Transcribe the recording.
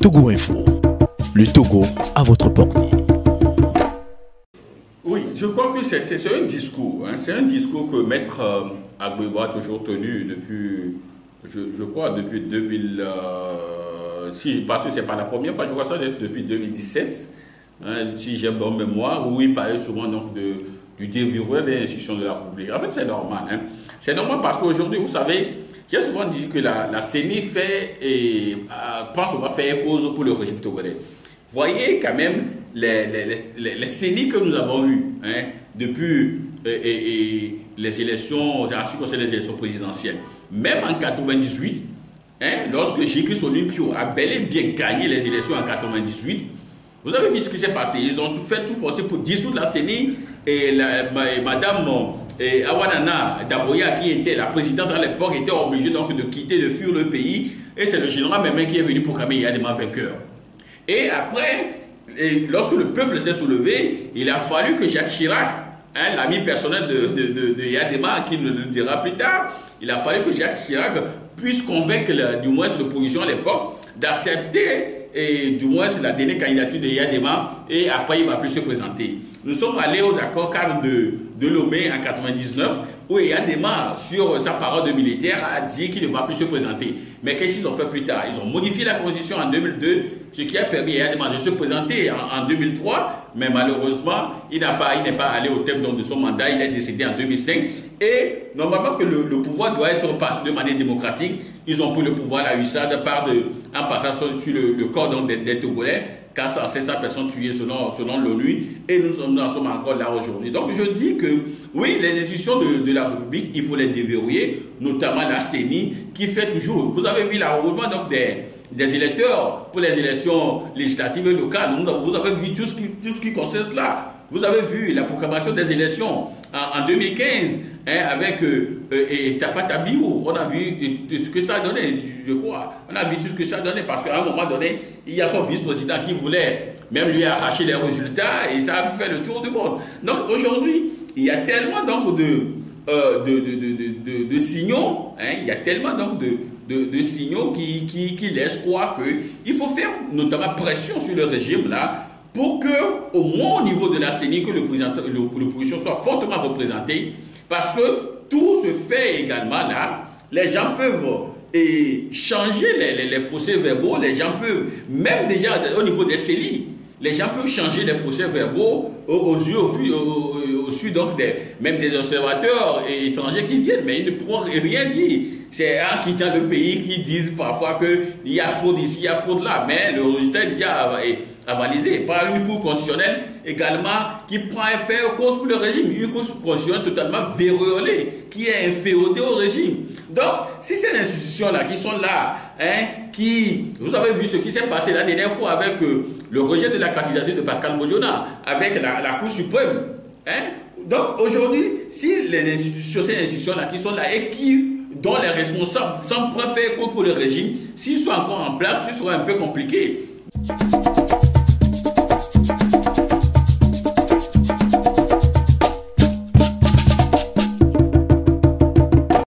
Togo Info, le Togo à votre portée. Oui, je crois que c'est un discours. Hein, c'est un discours que Maître Agbeba a toujours tenu depuis, je crois, depuis 2000. Parce que ce n'est pas la première fois, je crois ça depuis 2017. Hein, si j'ai bonne mémoire, où il parlait souvent donc du déverrouillage des institutions de la République. En fait, c'est normal. Hein. C'est normal parce qu'aujourd'hui, vous savez, j'ai souvent dit que la CENI pense qu'on va faire cause pour le régime togolais. Voyez quand même les CENI que nous avons eues hein, depuis les élections, en ce qui concerne les élections présidentielles. Même en 98, hein, lorsque J.K. Olympio a bel et bien gagné les élections en 98, vous avez vu ce qui s'est passé. Ils ont fait tout pour dissoudre la CENI et Madame Awanana Daboya, qui était la présidente à l'époque, était obligée donc de quitter, de fuir le pays. Et c'est le général Mémé qui est venu proclamer Yadema vainqueur. Et après, lorsque le peuple s'est soulevé, il a fallu que Jacques Chirac, hein, l'ami personnel de Yadema, qui nous le dira plus tard, il a fallu que Jacques Chirac puisse convaincre du moins l'opposition à l'époque d'accepter du moins la dernière candidature de Yadema et après il ne va plus se présenter. Nous sommes allés aux accords cadres de Lomé en 99 où Yadema, sur sa parole de militaire, a dit qu'il ne va plus se présenter. Mais qu'est-ce qu'ils ont fait plus tard? Ils ont modifié la constitution en 2002, ce qui a permis à Yadema de se présenter en 2003, mais malheureusement, il n'est pas allé au terme de son mandat, il est décédé en 2005. Et normalement que le pouvoir doit être passé de manière démocratique, ils ont pris le pouvoir à la hussarde en passant sur le corps des Togolais, 400 personnes tuées selon l'ONU, et nous en sommes encore là aujourd'hui. Donc je dis que oui, les institutions de la République, il faut les déverrouiller, notamment la CENI, qui fait toujours, vous avez vu l'enrôlement donc des électeurs pour les élections législatives et locales. Vous avez vu tout ce qui concerne cela. Vous avez vu la proclamation des élections en 2015 hein, avec Tafa Tabiou. On a vu ce que ça a donné, je crois. On a vu tout ce que ça a donné parce qu'à un moment donné, il y a son vice-président qui voulait même lui arracher les résultats et ça a fait le tour du monde. Donc aujourd'hui, il y a tellement donc de signaux, hein, il y a tellement donc de signaux qui laissent croire qu'il faut faire notamment pression sur le régime là, pour que, au moins au niveau de la CENI, que l'opposition soit fortement représentée, parce que tout se fait également là. Les gens peuvent changer les procès-verbaux, les gens peuvent, même déjà au niveau des CENI, les gens peuvent changer les procès-verbaux aux yeux donc même des observateurs étrangers qui viennent, mais ils ne pourront rien dire. C'est en quittant le pays qu'ils disent parfois qu'il y a fraude ici, il y a fraude là, mais le résultat est déjà avalisé par une cour constitutionnelle également qui prend un fait cause pour le régime, une cour constitutionnelle totalement verrouillée, qui est inféodée au régime. Donc, si ces institutions-là qui sont là, hein, vous avez vu ce qui s'est passé la dernière fois avec le rejet de la candidature de Pascal Bodiona, avec la Cour suprême. Hein? Donc aujourd'hui, si ces institutions-là qui sont là et dont les responsables semblent faire contre le régime, s'ils sont encore en place, ce sera un peu compliqué.